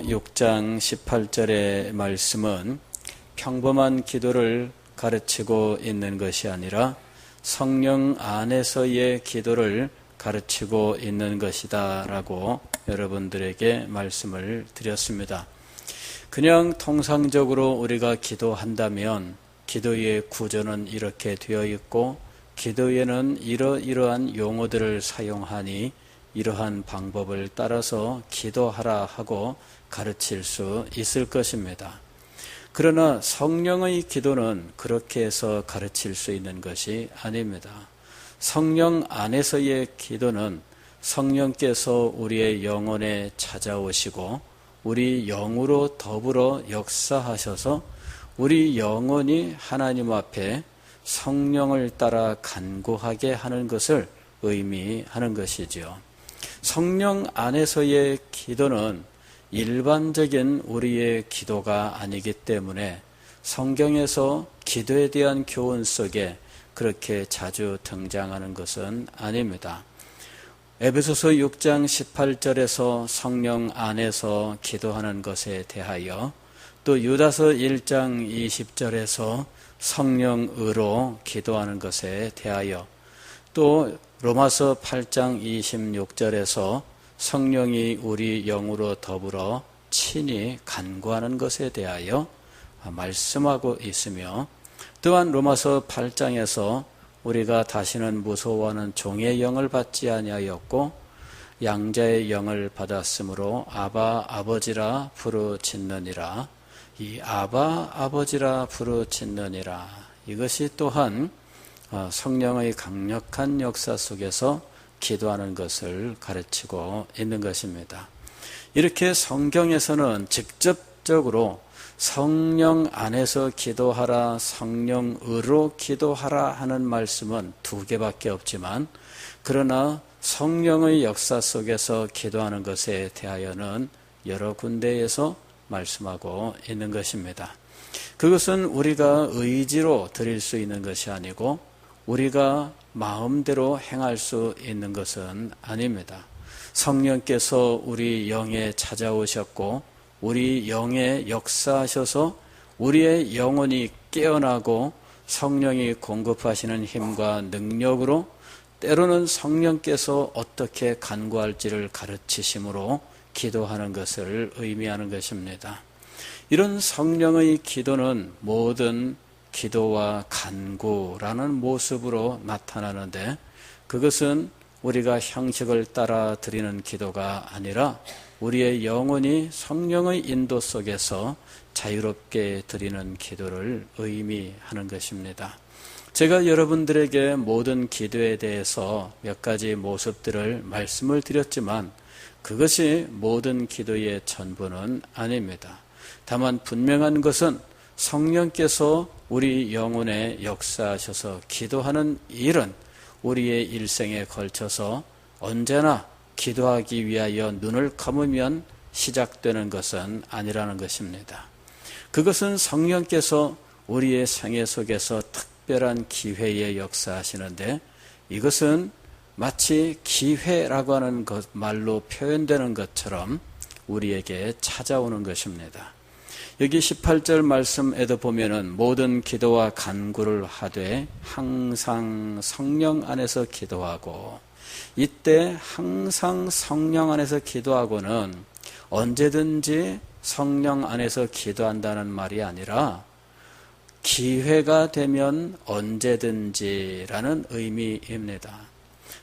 6장 18절의 말씀은 평범한 기도를 가르치고 있는 것이 아니라 성령 안에서의 기도를 가르치고 있는 것이다 라고 여러분들에게 말씀을 드렸습니다. 그냥 통상적으로 우리가 기도한다면 기도의 구조는 이렇게 되어 있고 기도에는 이러이러한 용어들을 사용하니 이러한 방법을 따라서 기도하라 하고 가르칠 수 있을 것입니다. 그러나 성령의 기도는 그렇게 해서 가르칠 수 있는 것이 아닙니다. 성령 안에서의 기도는 성령께서 우리의 영혼에 찾아오시고 우리 영으로 더불어 역사하셔서 우리 영혼이 하나님 앞에 성령을 따라 간구하게 하는 것을 의미하는 것이지요. 성령 안에서의 기도는 일반적인 우리의 기도가 아니기 때문에 성경에서 기도에 대한 교훈 속에 그렇게 자주 등장하는 것은 아닙니다. 에베소서 6장 18절에서 성령 안에서 기도하는 것에 대하여 또 유다서 1장 20절에서 성령으로 기도하는 것에 대하여 또 로마서 8장 26절에서 성령이 우리 영으로 더불어 친히 간구하는 것에 대하여 말씀하고 있으며 또한 로마서 8장에서 우리가 다시는 무서워하는 종의 영을 받지 아니하였고 양자의 영을 받았으므로 아바 아버지라 부르짖느니라. 이 아바 아버지라 부르짖느니라. 이것이 또한 성령의 강력한 역사 속에서 기도하는 것을 가르치고 있는 것입니다. 이렇게 성경에서는 직접적으로 성령 안에서 기도하라, 성령으로 기도하라 하는 말씀은 2개밖에 없지만 그러나 성령의 역사 속에서 기도하는 것에 대하여는 여러 군데에서 말씀하고 있는 것입니다. 그것은 우리가 의지로 드릴 수 있는 것이 아니고 우리가 마음대로 행할 수 있는 것은 아닙니다. 성령께서 우리 영에 찾아오셨고 우리 영에 역사하셔서 우리의 영혼이 깨어나고 성령이 공급하시는 힘과 능력으로 때로는 성령께서 어떻게 간구할지를 가르치심으로 기도하는 것을 의미하는 것입니다. 이런 성령의 기도는 모든 기도와 간구라는 모습으로 나타나는데 그것은 우리가 형식을 따라 드리는 기도가 아니라 우리의 영혼이 성령의 인도 속에서 자유롭게 드리는 기도를 의미하는 것입니다. 제가 여러분들에게 모든 기도에 대해서 몇 가지 모습들을 말씀을 드렸지만 그것이 모든 기도의 전부는 아닙니다. 다만 분명한 것은 성령께서 우리 영혼에 역사하셔서 기도하는 일은 우리의 일생에 걸쳐서 언제나 기도하기 위하여 눈을 감으면 시작되는 것은 아니라는 것입니다. 그것은 성령께서 우리의 생애 속에서 특별한 기회에 역사하시는데 이것은 마치 기회라고 하는 것 말로 표현되는 것처럼 우리에게 찾아오는 것입니다. 여기 18절 말씀에도 보면은 모든 기도와 간구를 하되 항상 성령 안에서 기도하고 이때 항상 성령 안에서 기도하고는 언제든지 성령 안에서 기도한다는 말이 아니라 기회가 되면 언제든지라는 의미입니다.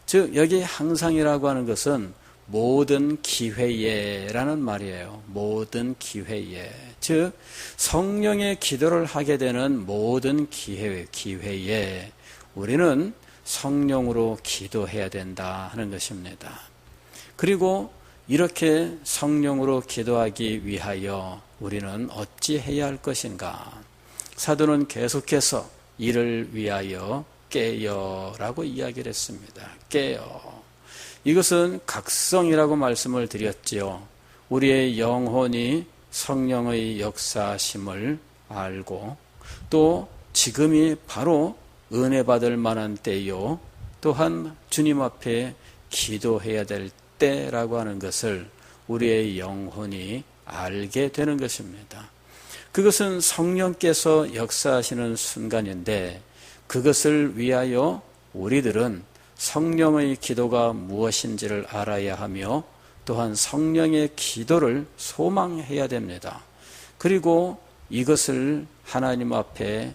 즉 여기 항상이라고 하는 것은 모든 기회에라는 말이에요. 모든 기회에. 즉 성령의 기도를 하게 되는 모든 기회에 우리는 성령으로 기도해야 된다 하는 것입니다. 그리고 이렇게 성령으로 기도하기 위하여 우리는 어찌 해야 할 것인가? 사도는 계속해서 이를 위하여 깨어라고 이야기를 했습니다. 깨어. 이것은 각성이라고 말씀을 드렸지요. 우리의 영혼이 성령의 역사심을 알고 또 지금이 바로 은혜 받을 만한 때요. 또한 주님 앞에 기도해야 될 때라고 하는 것을 우리의 영혼이 알게 되는 것입니다. 그것은 성령께서 역사하시는 순간인데 그것을 위하여 우리들은 성령의 기도가 무엇인지를 알아야 하며 또한 성령의 기도를 소망해야 됩니다. 그리고 이것을 하나님 앞에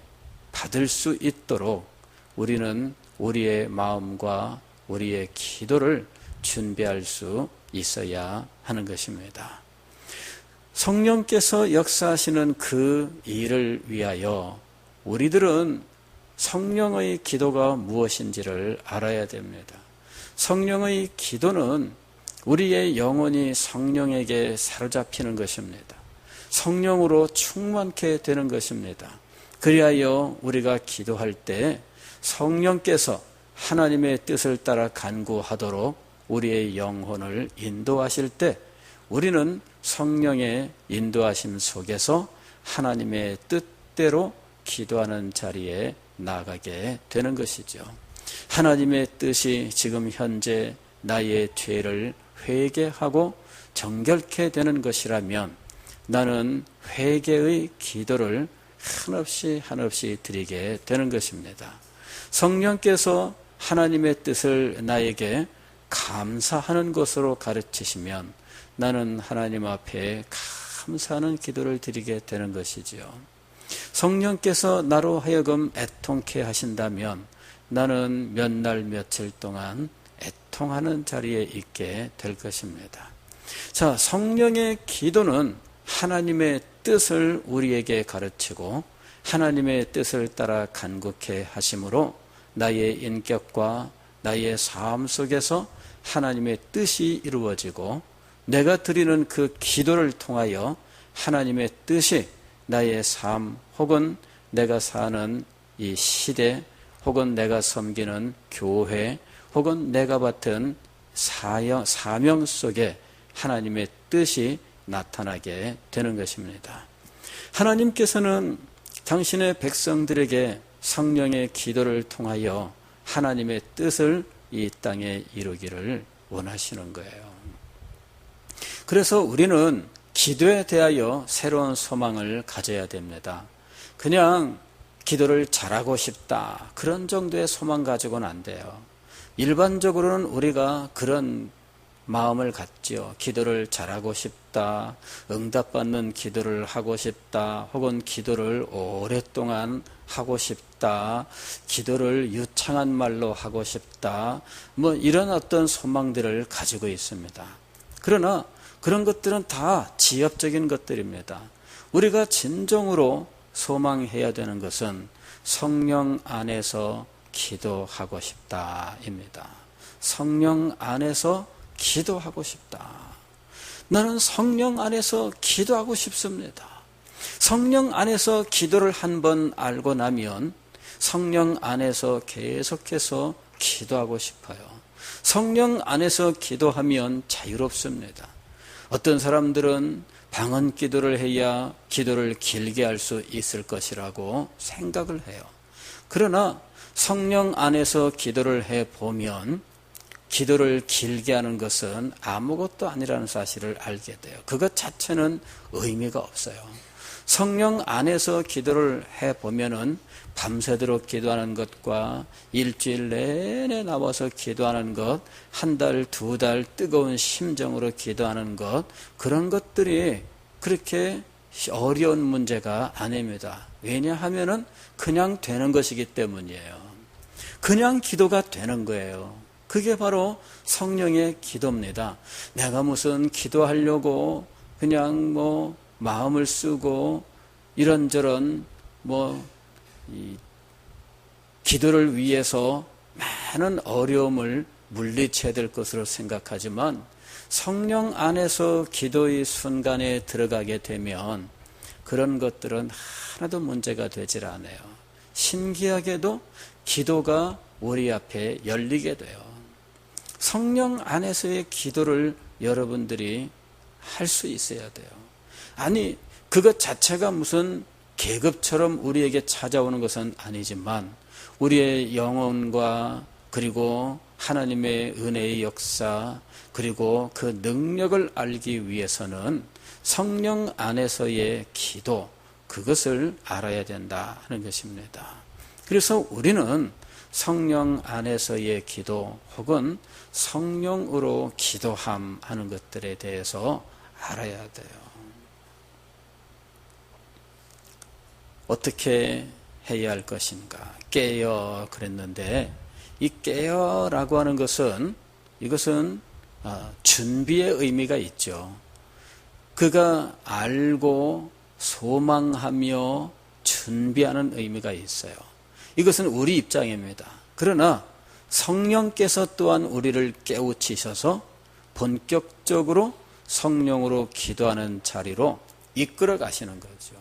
받을 수 있도록 우리는 우리의 마음과 우리의 기도를 준비할 수 있어야 하는 것입니다. 성령께서 역사하시는 그 일을 위하여 우리들은 성령의 기도가 무엇인지를 알아야 됩니다. 성령의 기도는 우리의 영혼이 성령에게 사로잡히는 것입니다. 성령으로 충만케 되는 것입니다. 그리하여 우리가 기도할 때 성령께서 하나님의 뜻을 따라 간구하도록 우리의 영혼을 인도하실 때 우리는 성령의 인도하심 속에서 하나님의 뜻대로 기도하는 자리에 나가게 되는 것이죠. 하나님의 뜻이 지금 현재 나의 죄를 회개하고 정결케 되는 것이라면 나는 회개의 기도를 한없이 드리게 되는 것입니다. 성령께서 하나님의 뜻을 나에게 감사하는 것으로 가르치시면 나는 하나님 앞에 감사하는 기도를 드리게 되는 것이지요. 성령께서 나로 하여금 애통케 하신다면 나는 몇 날 며칠 동안 애통하는 자리에 있게 될 것입니다. 자, 성령의 기도는 하나님의 뜻을 우리에게 가르치고 하나님의 뜻을 따라 간구케 하심으로 나의 인격과 나의 삶 속에서 하나님의 뜻이 이루어지고 내가 드리는 그 기도를 통하여 하나님의 뜻이 나의 삶 혹은 내가 사는 이 시대 혹은 내가 섬기는 교회 혹은 내가 맡은 사명 속에 하나님의 뜻이 나타나게 되는 것입니다. 하나님께서는 당신의 백성들에게 성령의 기도를 통하여 하나님의 뜻을 이 땅에 이루기를 원하시는 거예요. 그래서 우리는 기도에 대하여 새로운 소망을 가져야 됩니다. 그냥 기도를 잘하고 싶다 그런 정도의 소망 가지고는 안 돼요. 일반적으로는 우리가 그런 마음을 갖지요. 기도를 잘하고 싶다, 응답받는 기도를 하고 싶다, 혹은 기도를 오랫동안 하고 싶다, 기도를 유창한 말로 하고 싶다, 뭐 이런 어떤 소망들을 가지고 있습니다. 그러나 그런 것들은 다 지엽적인 것들입니다. 우리가 진정으로 소망해야 되는 것은 성령 안에서 기도하고 싶다입니다. 성령 안에서 기도하고 싶다. 나는 성령 안에서 기도하고 싶습니다. 성령 안에서 기도를 한번 알고 나면 성령 안에서 계속해서 기도하고 싶어요. 성령 안에서 기도하면 자유롭습니다. 어떤 사람들은 방언 기도를 해야 기도를 길게 할 수 있을 것이라고 생각을 해요. 그러나 성령 안에서 기도를 해보면 기도를 길게 하는 것은 아무것도 아니라는 사실을 알게 돼요. 그것 자체는 의미가 없어요. 성령 안에서 기도를 해보면은 밤새도록 기도하는 것과 일주일 내내 나와서 기도하는 것, 한 달, 두 달 뜨거운 심정으로 기도하는 것, 그런 것들이 그렇게 어려운 문제가 아닙니다. 왜냐하면은 그냥 되는 것이기 때문이에요. 그냥 기도가 되는 거예요. 그게 바로 성령의 기도입니다. 내가 무슨 기도하려고 그냥 뭐 마음을 쓰고 이런저런 기도를 위해서 많은 어려움을 물리쳐야 될 것으로 생각하지만 성령 안에서 기도의 순간에 들어가게 되면 그런 것들은 하나도 문제가 되질 않아요. 신기하게도 기도가 우리 앞에 열리게 돼요. 성령 안에서의 기도를 여러분들이 할 수 있어야 돼요. 아니, 그것 자체가 무슨 계급처럼 우리에게 찾아오는 것은 아니지만 우리의 영혼과 그리고 하나님의 은혜의 역사 그리고 그 능력을 알기 위해서는 성령 안에서의 기도, 그것을 알아야 된다 하는 것입니다. 그래서 우리는 성령 안에서의 기도 혹은 성령으로 기도함 하는 것들에 대해서 알아야 돼요. 어떻게 해야 할 것인가? 깨어 그랬는데, 이 깨어라고 하는 것은, 이것은 준비의 의미가 있죠. 그가 알고 소망하며 준비하는 의미가 있어요. 이것은 우리 입장입니다. 그러나 성령께서 또한 우리를 깨우치셔서 본격적으로 성령으로 기도하는 자리로 이끌어 가시는 거죠.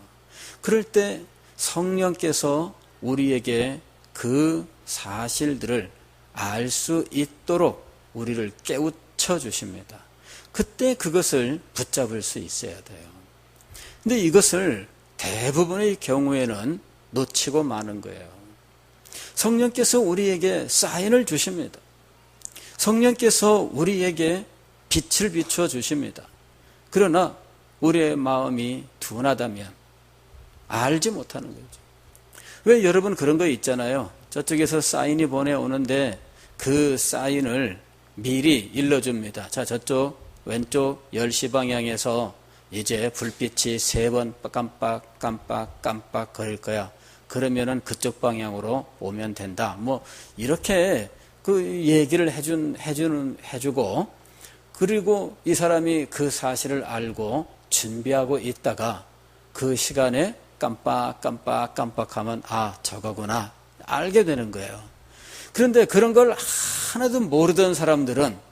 그럴 때 성령께서 우리에게 그 사실들을 알 수 있도록 우리를 깨우쳐 주십니다. 그때 그것을 붙잡을 수 있어야 돼요. 근데 이것을 대부분의 경우에는 놓치고 마는 거예요. 성령께서 우리에게 사인을 주십니다. 성령께서 우리에게 빛을 비추어 주십니다. 그러나 우리의 마음이 둔하다면 알지 못하는 거죠. 왜 여러분 그런 거 있잖아요. 저쪽에서 사인이 보내오는데 그 사인을 미리 일러줍니다. 자, 저쪽 왼쪽 10시 방향에서 이제 불빛이 3번 깜빡 거릴 거야. 그러면은 그쪽 방향으로 오면 된다. 뭐 이렇게 그 얘기를 해주고, 그리고 이 사람이 그 사실을 알고 준비하고 있다가 그 시간에 깜빡하면 저거구나 알게 되는 거예요. 그런데 그런 걸 하나도 모르던 사람들은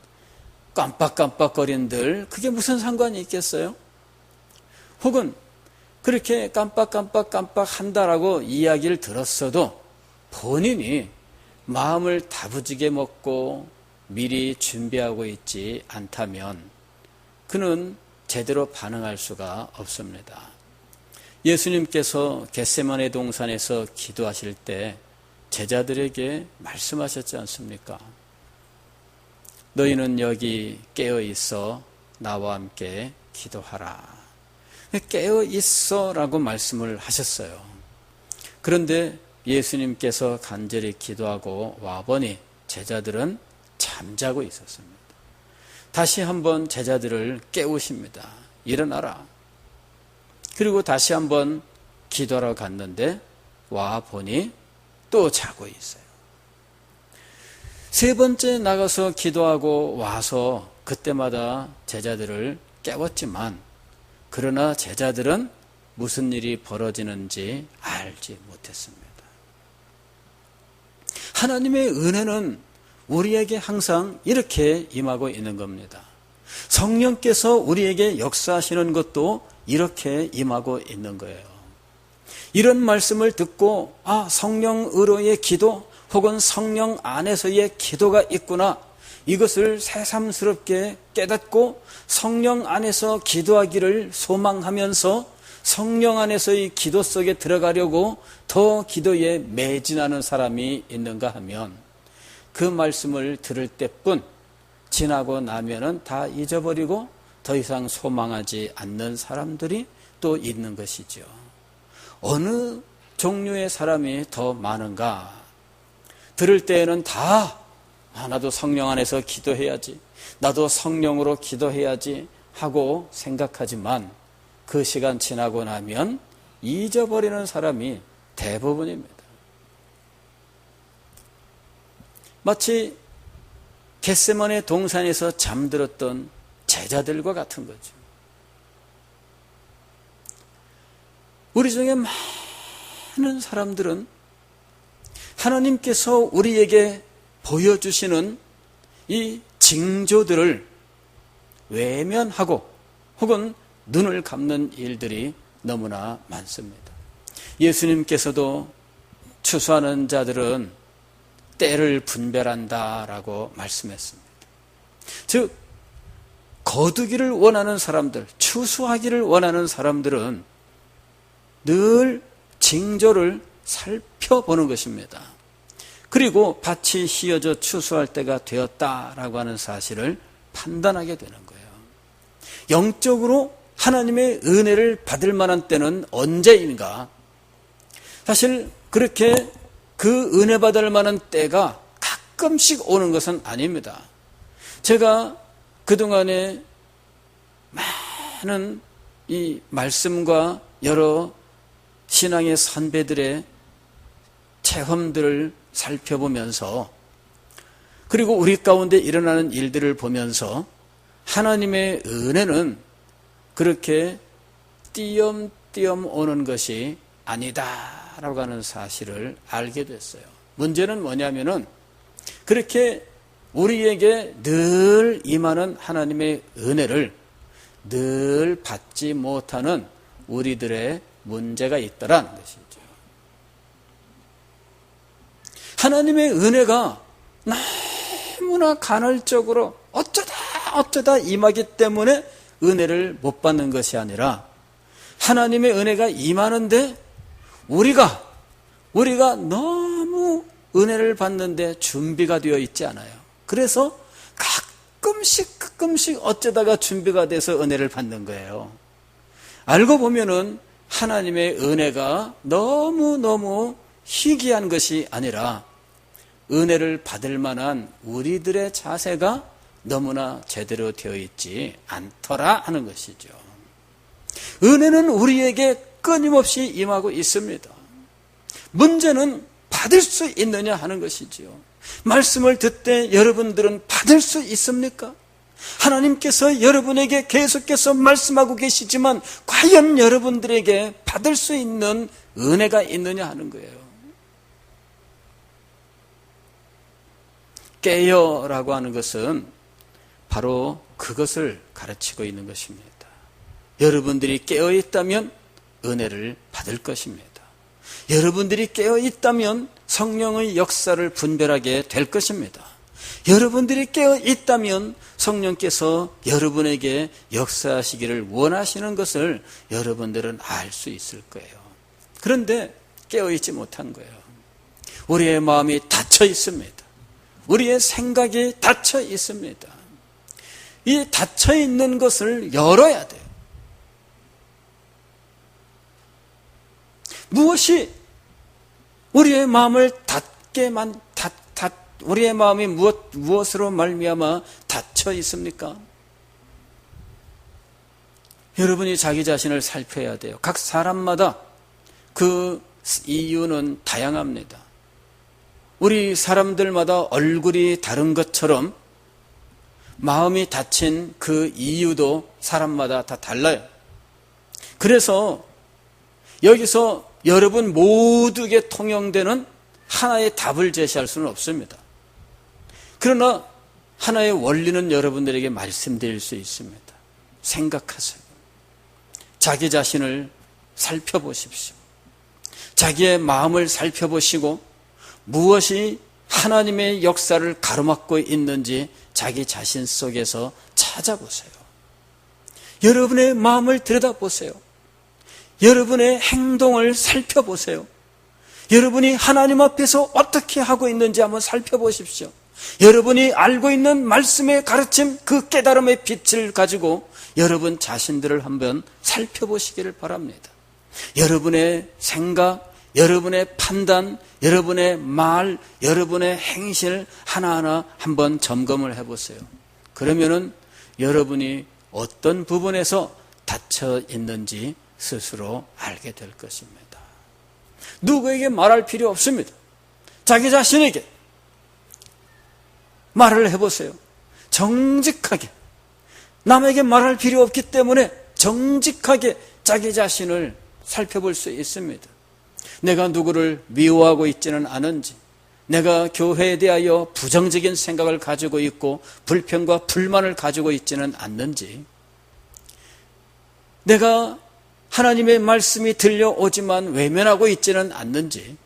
깜빡거린들 그게 무슨 상관이 있겠어요? 혹은 그렇게 깜빡 한다라고 이야기를 들었어도 본인이 마음을 다부지게 먹고 미리 준비하고 있지 않다면 그는 제대로 반응할 수가 없습니다. 예수님께서 겟세마네 동산에서 기도하실 때 제자들에게 말씀하셨지 않습니까? 너희는 여기 깨어 있어 나와 함께 기도하라. 깨어 있어라고 말씀을 하셨어요. 그런데 예수님께서 간절히 기도하고 와보니 제자들은 잠자고 있었습니다. 다시 한번 제자들을 깨우십니다. 일어나라. 그리고 다시 한번 기도하러 갔는데 와보니 또 자고 있어요. 3번째 나가서 기도하고 와서 그때마다 제자들을 깨웠지만 그러나 제자들은 무슨 일이 벌어지는지 알지 못했습니다. 하나님의 은혜는 우리에게 항상 이렇게 임하고 있는 겁니다. 성령께서 우리에게 역사하시는 것도 이렇게 임하고 있는 거예요. 이런 말씀을 듣고 성령으로의 기도 혹은 성령 안에서의 기도가 있구나, 이것을 새삼스럽게 깨닫고 성령 안에서 기도하기를 소망하면서 성령 안에서의 기도 속에 들어가려고 더 기도에 매진하는 사람이 있는가 하면 그 말씀을 들을 때뿐, 지나고 나면은 다 잊어버리고 더 이상 소망하지 않는 사람들이 또 있는 것이죠. 어느 종류의 사람이 더 많은가? 들을 때에는 다 나도 성령 안에서 기도해야지, 나도 성령으로 기도해야지 하고 생각하지만 그 시간 지나고 나면 잊어버리는 사람이 대부분입니다. 마치 겟세마네 동산에서 잠들었던 제자들과 같은 거죠. 우리 중에 많은 사람들은 하나님께서 우리에게 보여주시는 이 징조들을 외면하고 혹은 눈을 감는 일들이 너무나 많습니다. 예수님께서도 추수하는 자들은 때를 분별한다라고 말씀했습니다. 즉 거두기를 원하는 사람들, 추수하기를 원하는 사람들은 늘 징조를 살펴보는 것입니다. 그리고 밭이 휘어져 추수할 때가 되었다라고 하는 사실을 판단하게 되는 거예요. 영적으로 하나님의 은혜를 받을 만한 때는 언제인가? 사실 그렇게 그 은혜 받을 만한 때가 가끔씩 오는 것은 아닙니다. 제가 그동안에 많은 이 말씀과 여러 신앙의 선배들의 체험들을 살펴보면서, 그리고 우리 가운데 일어나는 일들을 보면서 하나님의 은혜는 그렇게 띄엄띄엄 오는 것이 아니다라고 하는 사실을 알게 됐어요. 문제는 뭐냐면은 그렇게 우리에게 늘 임하는 하나님의 은혜를 늘 받지 못하는 우리들의 문제가 있더라는 것이죠. 하나님의 은혜가 너무나 간헐적으로 어쩌다 임하기 때문에 은혜를 못 받는 것이 아니라, 하나님의 은혜가 임하는데 우리가 너무 은혜를 받는데 준비가 되어 있지 않아요. 그래서 가끔씩 어쩌다가 준비가 돼서 은혜를 받는 거예요. 알고 보면은 하나님의 은혜가 너무 희귀한 것이 아니라 은혜를 받을 만한 우리들의 자세가 너무나 제대로 되어 있지 않더라 하는 것이죠. 은혜는 우리에게 끊임없이 임하고 있습니다. 문제는 받을 수 있느냐 하는 것이지요. 말씀을 듣되 여러분들은 받을 수 있습니까? 하나님께서 여러분에게 계속해서 말씀하고 계시지만 과연 여러분들에게 받을 수 있는 은혜가 있느냐 하는 거예요. 깨어라고 하는 것은 바로 그것을 가르치고 있는 것입니다. 여러분들이 깨어 있다면 은혜를 받을 것입니다. 여러분들이 깨어 있다면 성령의 역사를 분별하게 될 것입니다. 여러분들이 깨어 있다면 성령께서 여러분에게 역사하시기를 원하시는 것을 여러분들은 알 수 있을 거예요. 그런데 깨어 있지 못한 거예요. 우리의 마음이 닫혀 있습니다. 우리의 생각이 닫혀 있습니다. 이 닫혀 있는 것을 열어야 돼요. 무엇이 우리의 마음을 우리의 마음이 무엇으로 말미암아 닫혀 있습니까? 여러분이 자기 자신을 살펴야 돼요. 각 사람마다 그 이유는 다양합니다. 우리 사람들마다 얼굴이 다른 것처럼 마음이 닫힌 그 이유도 사람마다 다 달라요. 그래서 여기서 여러분 모두에게 통용되는 하나의 답을 제시할 수는 없습니다. 그러나 하나의 원리는 여러분들에게 말씀드릴 수 있습니다. 생각하세요. 자기 자신을 살펴보십시오. 자기의 마음을 살펴보시고 무엇이 하나님의 역사를 가로막고 있는지 자기 자신 속에서 찾아보세요. 여러분의 마음을 들여다보세요. 여러분의 행동을 살펴보세요. 여러분이 하나님 앞에서 어떻게 하고 있는지 한번 살펴보십시오. 여러분이 알고 있는 말씀의 가르침, 그 깨달음의 빛을 가지고 여러분 자신들을 한번 살펴보시기를 바랍니다. 여러분의 생각, 여러분의 판단, 여러분의 말, 여러분의 행실 하나하나 한번 점검을 해보세요. 그러면은 여러분이 어떤 부분에서 닫혀 있는지 스스로 알게 될 것입니다. 누구에게 말할 필요 없습니다. 자기 자신에게 말을 해보세요. 정직하게. 남에게 말할 필요 없기 때문에 정직하게 자기 자신을 살펴볼 수 있습니다. 내가 누구를 미워하고 있지는 않은지, 내가 교회에 대하여 부정적인 생각을 가지고 있고 불평과 불만을 가지고 있지는 않는지, 내가 하나님의 말씀이 들려오지만 외면하고 있지는 않는지,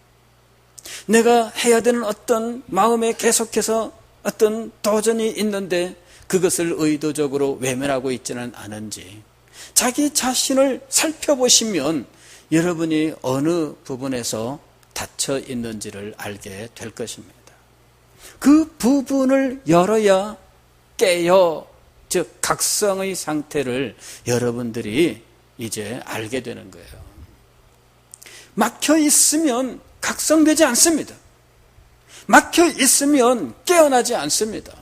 내가 해야 되는 어떤 마음에 계속해서 어떤 도전이 있는데 그것을 의도적으로 외면하고 있지는 않은지, 자기 자신을 살펴보시면 여러분이 어느 부분에서 닫혀 있는지를 알게 될 것입니다. 그 부분을 열어야 깨어 즉 각성의 상태를 여러분들이 이제 알게 되는 거예요. 막혀 있으면 각성되지 않습니다. 막혀 있으면 깨어나지 않습니다.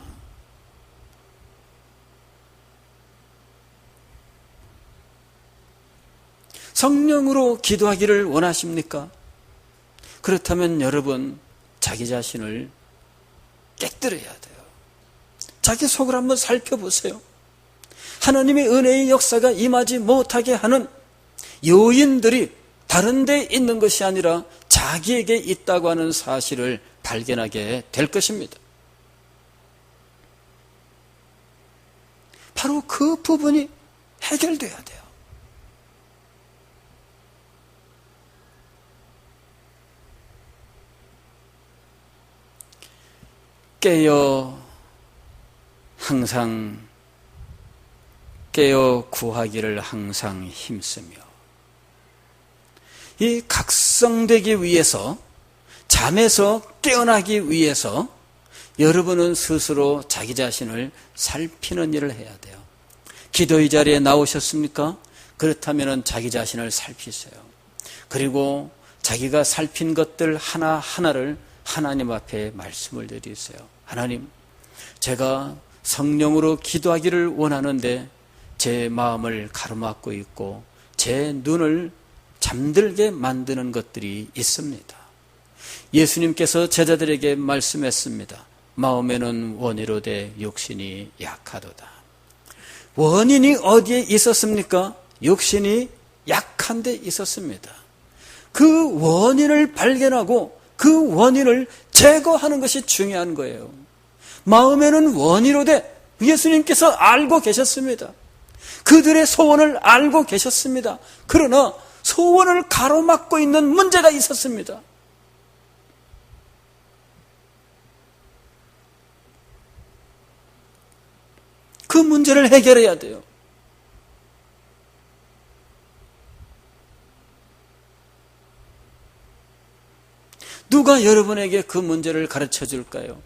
성령으로 기도하기를 원하십니까? 그렇다면 여러분 자기 자신을 깨뜨려야 돼요. 자기 속을 한번 살펴보세요. 하나님의 은혜의 역사가 임하지 못하게 하는 요인들이 다른 데 있는 것이 아니라 자기에게 있다고 하는 사실을 발견하게 될 것입니다. 바로 그 부분이 해결돼야 돼요. 깨어 구하기를 항상 힘쓰며, 이 각성되기 위해서, 잠에서 깨어나기 위해서 여러분은 스스로 자기 자신을 살피는 일을 해야 돼요. 기도의 자리에 나오셨습니까? 그렇다면 자기 자신을 살피세요. 그리고 자기가 살핀 것들 하나하나를 하나님 앞에 말씀을 드리세요. 하나님, 제가 성령으로 기도하기를 원하는데 제 마음을 가로막고 있고 제 눈을 잠들게 만드는 것들이 있습니다. 예수님께서 제자들에게 말씀했습니다. 마음에는 원이로되 육신이 약하도다. 원인이 어디에 있었습니까? 육신이 약한 데 있었습니다. 그 원인을 발견하고 그 원인을 제거하는 것이 중요한 거예요. 마음에는 원이로되 예수님께서 알고 계셨습니다. 그들의 소원을 알고 계셨습니다. 그러나 소원을 가로막고 있는 문제가 있었습니다. 그 문제를 해결해야 돼요. 누가 여러분에게 그 문제를 가르쳐 줄까요?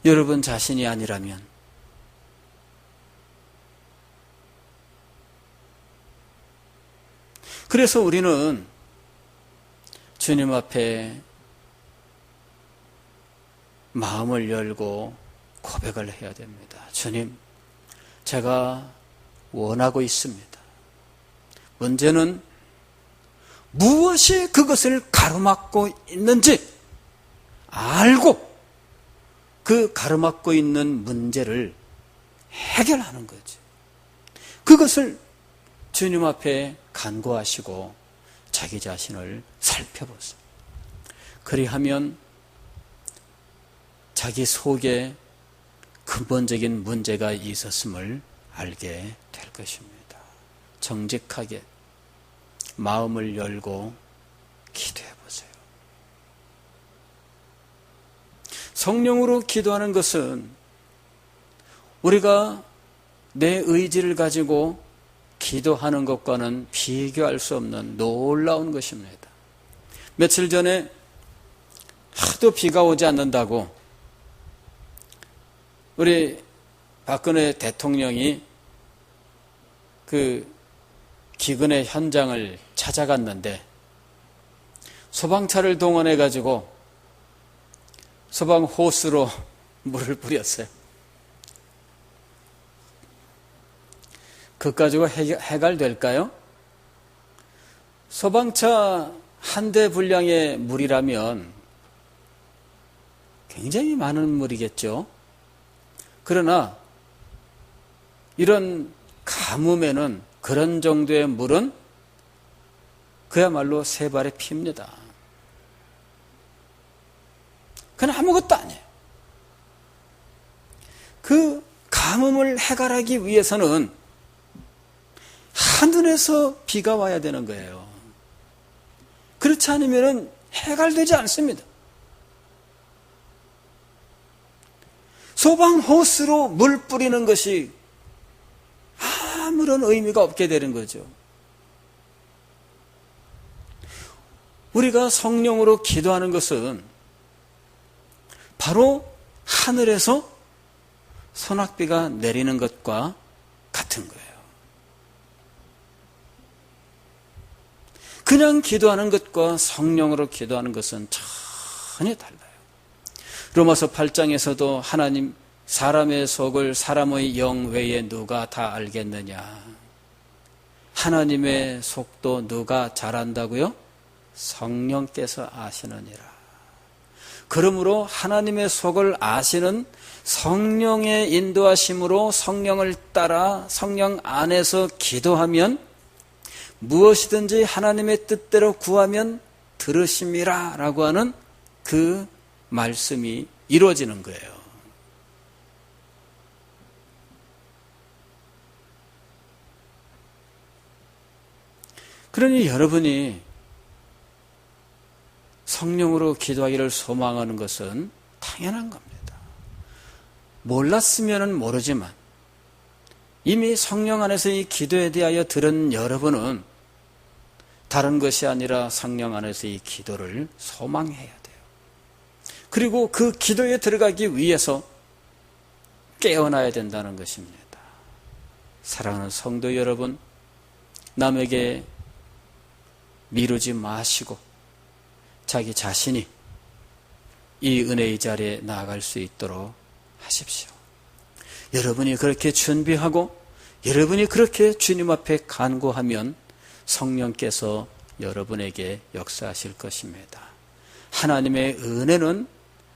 여러분 자신이 아니라면 그래서 우리는 주님 앞에 마음을 열고 고백을 해야 됩니다. 주님, 제가 원하고 있습니다. 문제는 무엇이 그것을 가로막고 있는지 알고 그 가로막고 있는 문제를 해결하는 거죠. 그것을 주님 앞에 간구하시고 자기 자신을 살펴보세요. 그리하면 자기 속에 근본적인 문제가 있었음을 알게 될 것입니다. 정직하게 마음을 열고 기도해 보세요. 성령으로 기도하는 것은 우리가 내 의지를 가지고 기도하는 것과는 비교할 수 없는 놀라운 것입니다. 며칠 전에 하도 비가 오지 않는다고 우리 박근혜 대통령이 그 기근의 현장을 찾아갔는데 소방차를 동원해 가지고 소방 호스로 물을 뿌렸어요. 그것 가지고 해결될까요? 소방차 한 대 분량의 물이라면 굉장히 많은 물이겠죠. 그러나 이런 가뭄에는 그런 정도의 물은 그야말로 세 발의 피입니다. 그건 아무것도 아니에요. 그 가뭄을 해결하기 위해서는 하늘에서 비가 와야 되는 거예요. 그렇지 않으면 해결되지 않습니다. 소방 호스로 물 뿌리는 것이 아무런 의미가 없게 되는 거죠. 우리가 성령으로 기도하는 것은 바로 하늘에서 소낙비가 내리는 것과 같은 거예요. 그냥 기도하는 것과 성령으로 기도하는 것은 전혀 달라요. 로마서 8장에서도 하나님 사람의 속을 사람의 영 외에 누가 다 알겠느냐. 하나님의 속도 누가 잘 안다고요? 성령께서 아시느니라. 그러므로 하나님의 속을 아시는 성령의 인도하심으로 성령을 따라 성령 안에서 기도하면 무엇이든지 하나님의 뜻대로 구하면 들으심이라 라고 하는 그 말씀이 이루어지는 거예요. 그러니 여러분이 성령으로 기도하기를 소망하는 것은 당연한 겁니다. 몰랐으면 모르지만 이미 성령 안에서 이 기도에 대하여 들은 여러분은 다른 것이 아니라 성령 안에서 이 기도를 소망해야 돼요. 그리고 그 기도에 들어가기 위해서 깨어나야 된다는 것입니다. 사랑하는 성도 여러분, 남에게 미루지 마시고 자기 자신이 이 은혜의 자리에 나아갈 수 있도록 하십시오. 여러분이 그렇게 준비하고 여러분이 그렇게 주님 앞에 간구하면 성령께서 여러분에게 역사하실 것입니다. 하나님의 은혜는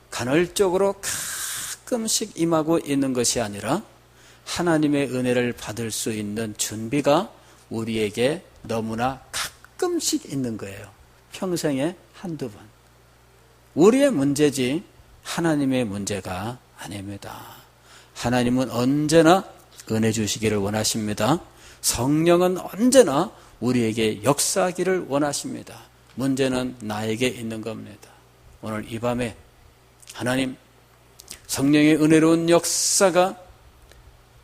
간헐적으로 가끔씩 임하고 있는 것이 아니라 하나님의 은혜를 받을 수 있는 준비가 우리에게 너무나 가끔씩 있는 거예요. 평생에 한두 번. 우리의 문제지 하나님의 문제가 아닙니다. 하나님은 언제나 은혜 주시기를 원하십니다. 성령은 언제나 우리에게 역사하기를 원하십니다. 문제는 나에게 있는 겁니다. 오늘 이 밤에 하나님 성령의 은혜로운 역사가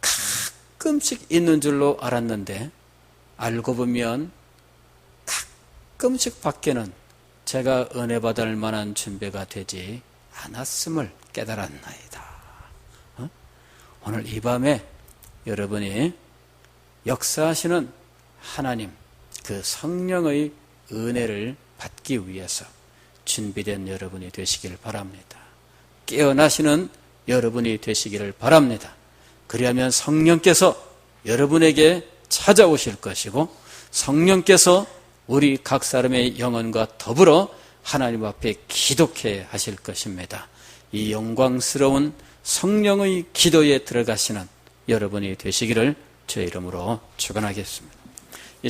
가끔씩 있는 줄로 알았는데 알고 보면 가끔씩 밖에는 제가 은혜 받을 만한 준비가 되지 않았음을 깨달았나이다. 오늘 이 밤에 여러분이 역사하시는 하나님 그 성령의 은혜를 받기 위해서 준비된 여러분이 되시길 바랍니다. 깨어나시는 여러분이 되시기를 바랍니다. 그리하면 성령께서 여러분에게 찾아오실 것이고 성령께서 우리 각 사람의 영혼과 더불어 하나님 앞에 기도케 하실 것입니다. 이 영광스러운 성령의 기도에 들어가시는 여러분이 되시기를 주의 이름으로 축원하겠습니다.